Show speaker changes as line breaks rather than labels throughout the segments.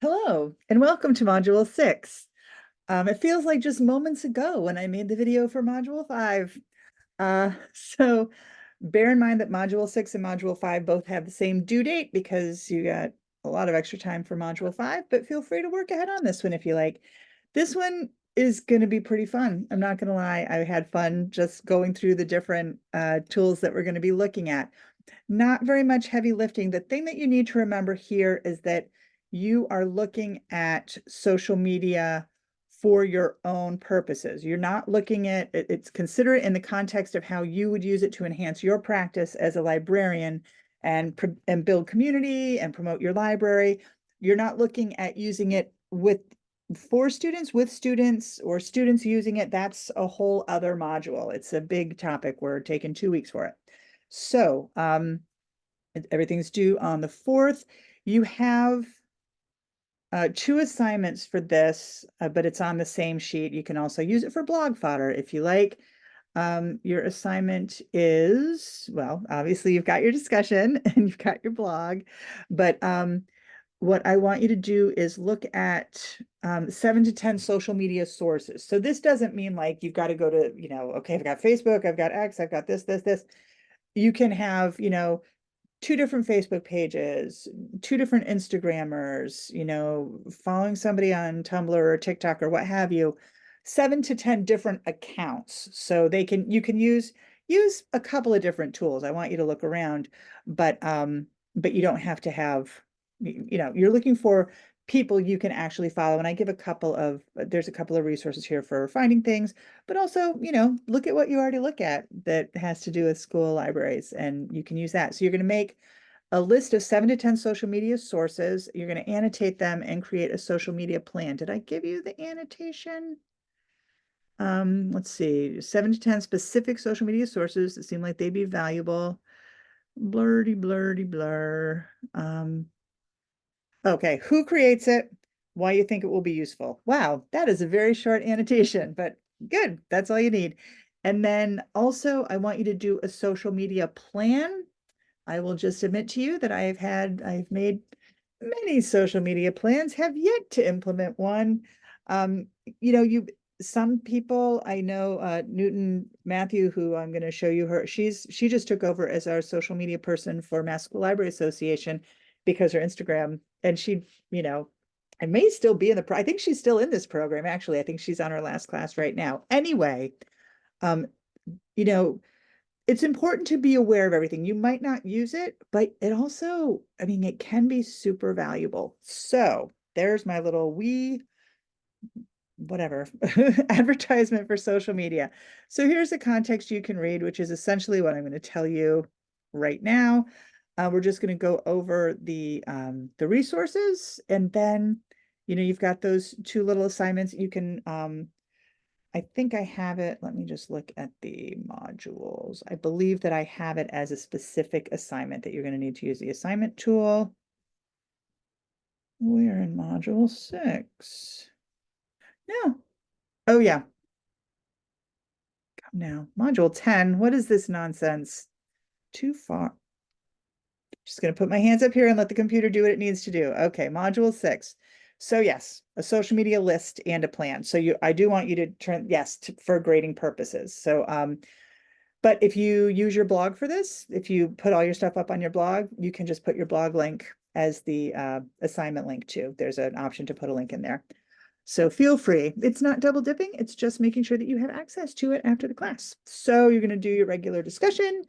Hello, and welcome to Module 6. It feels like just moments ago when I made the video for Module 5. So bear in mind that Module 6 and Module 5 both have the same due date because you got a lot of extra time for Module 5, but feel free to work ahead on this one if you like. This one is going to be pretty fun. I'm not going to lie, I had fun just going through the different tools that we're going to be looking at. Not very much heavy lifting. The thing that you need to remember here is that you are looking at social media for your own purposes. You're not looking at it, it's consider it in the context of how you would use it to enhance your practice as a librarian and build community and promote your library. You're not looking at using it for students, with students, or students using it. That's a whole other module. It's a big topic. We're taking 2 weeks for it. So everything's due on the 4th. You have 2 assignments for this, but it's on the same sheet. You can also use it for blog fodder if you like. Your assignment is, well, obviously you've got your discussion and you've got your blog, but what I want you to do is look at 7 to 10 social media sources. So this doesn't mean like you've got to go to, okay, I've got Facebook, I've got X, I've got this. You can have, 2 different Facebook pages, 2 different Instagrammers, following somebody on Tumblr or TikTok or what have you, 7 to 10 different accounts. So you can use a couple of different tools. I want you to look around, but you don't have to have, you're looking for people you can actually follow. And I give there's a couple of resources here for finding things, but also, look at what you already look at that has to do with school libraries, and you can use that. So you're going to make a list of 7 to 10 social media sources. You're going to annotate them and create a social media plan. Did I give you the annotation? Let's see, 7 to 10 specific social media sources that seem like they'd be valuable. Blurdy, blurdy, blur. Okay, who creates it? Why you think it will be useful? Wow, that is a very short annotation, but good. That's all you need. And then also, I want you to do a social media plan. I will just admit to you that I've made many social media plans, have yet to implement one. Um, some people I know, Newton Matthew, who I'm going to show you she just took over as our social media person for Mass School Library Association because her Instagram, and I may still be I think she's still in this program, actually. I think she's on her last class right now. Anyway, um, you know, it's important to be aware of everything. You might not use it, but it also, I mean, it can be super valuable. So there's my little whatever advertisement for social media. So here's the context you can read, which is essentially what I'm going to tell you right now. We're just going to go over the resources, and then you've got those 2 little assignments. You can I think I have it. Let me just look at the modules. I believe that I have it as a specific assignment that you're going to need to use the assignment tool. We're in module 6. No. Oh, yeah. Come now. Module 10. What is this nonsense? Too far. Just going to put my hands up here and let the computer do what it needs to do. Okay, module 6. So yes, a social media list and a plan. So I do want you to turn, yes, for grading purposes. So, but if you use your blog for this, if you put all your stuff up on your blog, you can just put your blog link as the assignment link too. There's an option to put a link in there. So feel free. It's not double dipping. It's just making sure that you have access to it after the class. So you're going to do your regular discussion.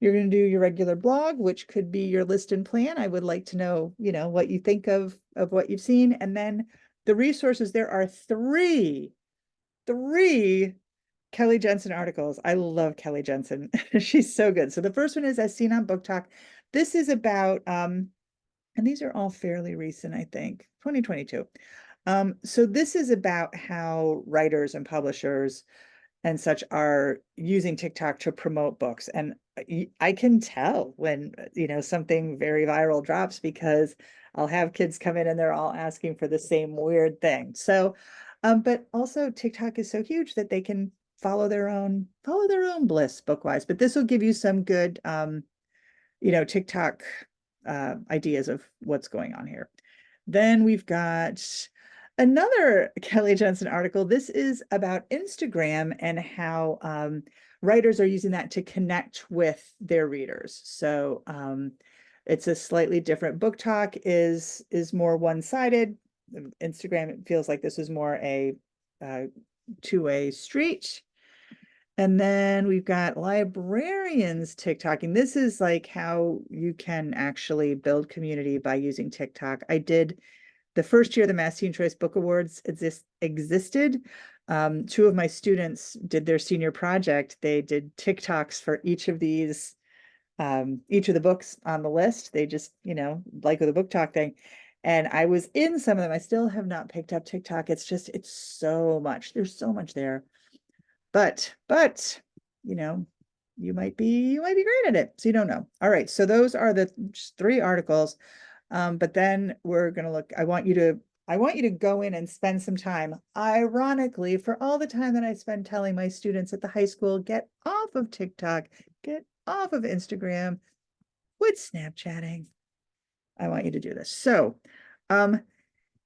You're going to do your regular blog, which could be your list and plan. I would like to know, what you think of what you've seen. And then the resources, there are three Kelly Jensen articles. I love Kelly Jensen. She's so good. So the first one is As Seen on Book Talk. This is about, and these are all fairly recent, I think, 2022. So this is about how writers and publishers and such are using TikTok to promote books. And I can tell when, something very viral drops, because I'll have kids come in and they're all asking for the same weird thing. So, but also TikTok is so huge that they can follow their own bliss book-wise. But this will give you some good, TikTok ideas of what's going on here. Then we've got another Kelly Johnson article. This is about Instagram and how writers are using that to connect with their readers. So it's a slightly different. Book Talk is more one-sided. Instagram, it feels like this is more a two-way street. And then we've got librarians TikToking. This is like how you can actually build community by using TikTok. I did the first year the Mass Teen Choice Book Awards existed. Two of my students did their senior project. They did TikToks for each of these, each of the books on the list. They just, like with a book talk thing. And I was in some of them. I still have not picked up TikTok. It's so much. There's so much there. But you might be great at it. So you don't know. All right. So those are the just three articles. But then we're gonna look. I want you to go in and spend some time. Ironically, for all the time that I spend telling my students at the high school, get off of TikTok, get off of Instagram, quit Snapchatting. I want you to do this. So,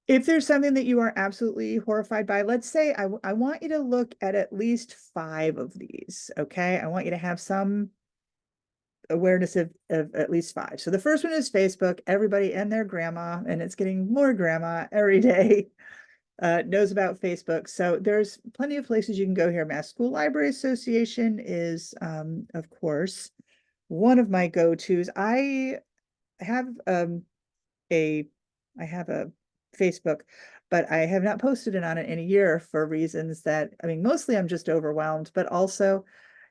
if there's something that you are absolutely horrified by, let's say I want you to look at least 5 of these, okay? I want you to have some awareness of at least 5. So the first one is Facebook. Everybody and their grandma, and it's getting more grandma every day, knows about Facebook. So there's plenty of places you can go here. Mass School Library Association is, of course, one of my go-tos. I have a I have a Facebook, but I have not posted it on it in a year for reasons that, I mean, mostly I'm just overwhelmed, but also,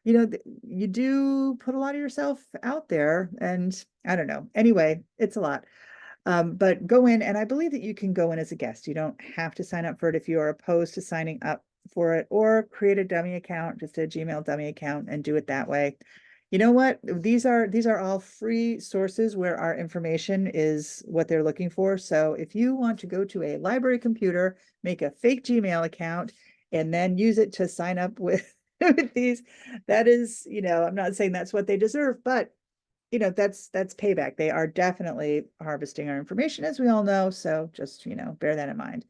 you do put a lot of yourself out there, and I don't know. Anyway, it's a lot. But go in, and I believe that you can go in as a guest. You don't have to sign up for it if you are opposed to signing up for it, or create a dummy account, just a Gmail dummy account, and do it that way. You know what? These are all free sources where our information is what they're looking for. So if you want to go to a library computer, make a fake Gmail account, and then use it to sign up with, with these, that is, I'm not saying that's what they deserve, but that's payback. They are definitely harvesting our information, as we all know. So just, bear that in mind.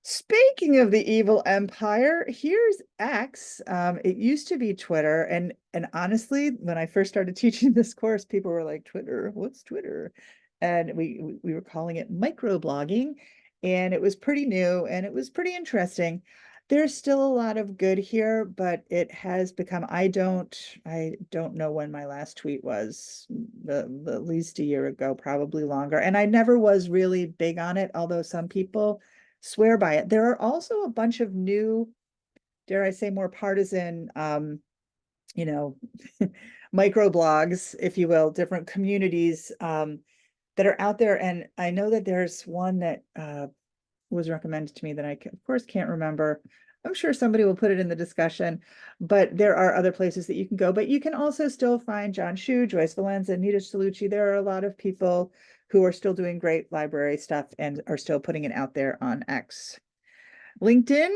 Speaking of the evil empire, here's X. It used to be Twitter, and honestly, when I first started teaching this course, people were like, "Twitter, what's Twitter?" And we were calling it microblogging, and it was pretty new and it was pretty interesting. There's still a lot of good here, but it has become, I don't know when my last tweet was, at least a year ago, probably longer. And I never was really big on it, although some people swear by it. There are also a bunch of new, dare I say, more partisan, you know, microblogs, if you will, different communities that are out there. And I know that there's one that was recommended to me that of course, can't remember. I'm sure somebody will put it in the discussion, but there are other places that you can go. But you can also still find John Shu, Joyce Valenza, Nita Salucci. There are a lot of people who are still doing great library stuff and are still putting it out there on X. LinkedIn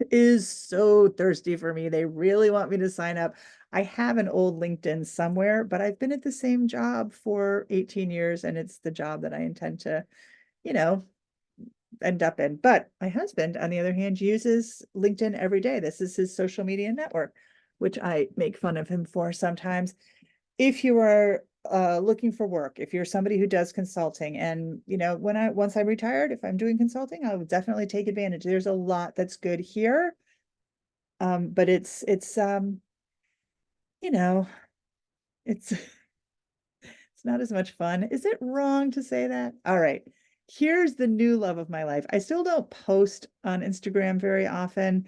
is so thirsty for me. They really want me to sign up. I have an old LinkedIn somewhere, but I've been at the same job for 18 years, and it's the job that I intend to, you know, end up in. But my husband, on the other hand, uses LinkedIn every day. This is his social media network, which I make fun of him for sometimes. If you are looking for work, if you're somebody who does consulting, and once I'm retired, if I'm doing consulting, I would definitely take advantage. There's a lot that's good here. But it's you know, it's it's not as much fun. Is it wrong to say that? All right. Here's the new love of my life. I still don't post on Instagram very often,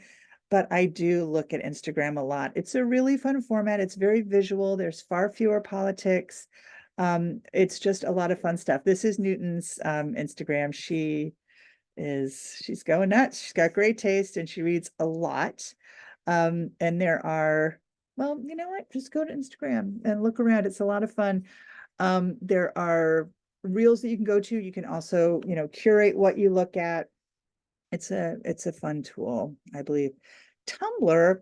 but I do look at Instagram a lot. It's a really fun format. It's very visual. There's far fewer politics. It's just a lot of fun stuff. This is Newton's Instagram. She's going nuts. She's got great taste and she reads a lot. And there are, well, you know what? Just go to Instagram and look around. It's a lot of fun. There are reels that you can go to. You can also, curate what you look at. It's a fun tool, I believe. Tumblr,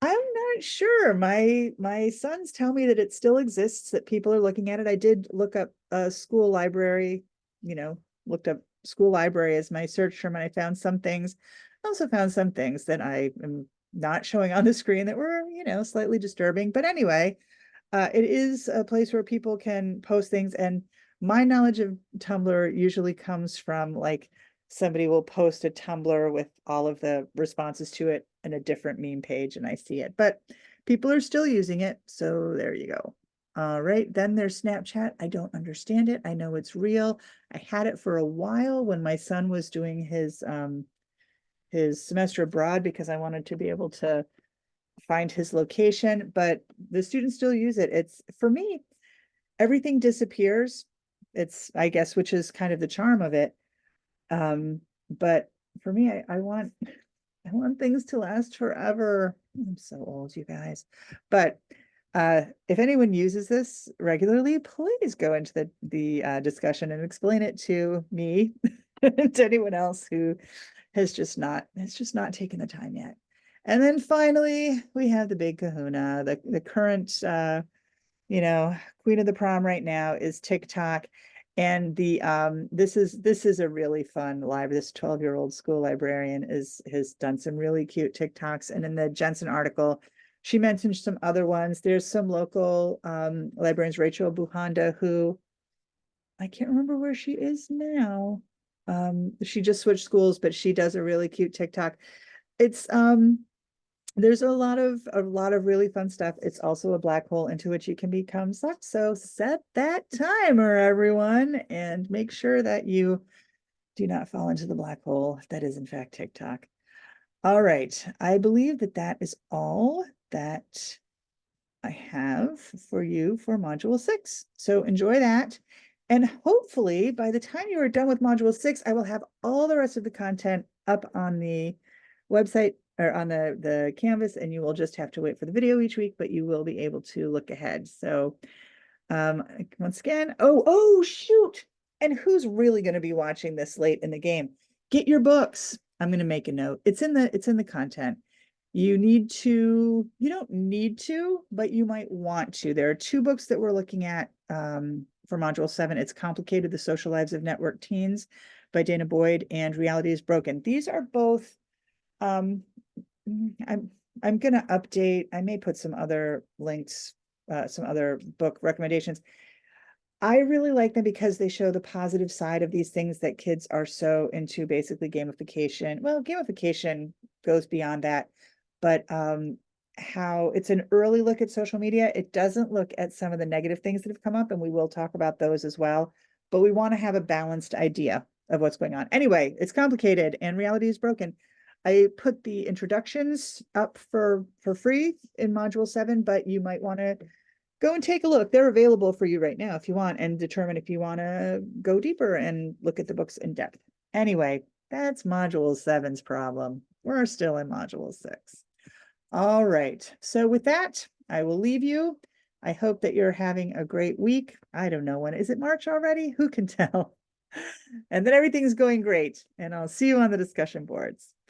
I'm not sure. My sons tell me that it still exists, that people are looking at it. I did look up a school library, you know, looked up school library as my search term, and I found some things. I also found some things that I am not showing on the screen that were, slightly disturbing. But anyway, it is a place where people can post things, and my knowledge of Tumblr usually comes from like somebody will post a Tumblr with all of the responses to it in a different meme page, and I see it. But people are still using it, so there you go. All right, then there's Snapchat. I don't understand it. I know it's real. I had it for a while when my son was doing his semester abroad because I wanted to be able to find his location, but the students still use it. It's for me, everything disappears. It's, I guess, which is kind of the charm of it. But for me, I want things to last forever. I'm so old, you guys. But if anyone uses this regularly, please go into the discussion and explain it to me and to anyone else who has just not taken the time yet. And then finally, we have the big kahuna, the current queen of the prom right now is TikTok. And this is a really fun live. This 12-year-old school librarian has done some really cute TikToks. And in the Jensen article, she mentioned some other ones. There's some local librarians, Rachel Buhanda, who I can't remember where she is now. She just switched schools, but she does a really cute TikTok. It's there's a lot of really fun stuff. It's also a black hole into which you can become sucked. So set that timer, everyone, and make sure that you do not fall into the black hole. That is in fact TikTok. All right. I believe that is all that I have for you for module 6. So enjoy that. And hopefully by the time you are done with module 6, I will have all the rest of the content up on the website or on the Canvas, and you will just have to wait for the video each week, but you will be able to look ahead. So once again, oh shoot. And who's really going to be watching this late in the game? Get your books. I'm going to make a note. It's in the content. You don't need to, but you might want to. There are 2 books that we're looking at for module 7. It's Complicated: The Social Lives of Network Teens by Dana Boyd and Reality is Broken. These are both I'm gonna update. I may put some other links, some other book recommendations. I really like them because they show the positive side of these things that kids are so into, basically gamification. Well, gamification goes beyond that, but how it's an early look at social media. It doesn't look at some of the negative things that have come up, and we will talk about those as well. But we want to have a balanced idea of what's going on. Anyway, it's complicated and reality is broken. I put the introductions up for free in module 7, but you might want to go and take a look. They're available for you right now if you want, and determine if you want to go deeper and look at the books in depth. Anyway, that's module 7's problem. We're still in module 6. All right. So with that, I will leave you. I hope that you're having a great week. I don't know when. Is it March already? Who can tell? And that everything's going great. And I'll see you on the discussion boards. Bye.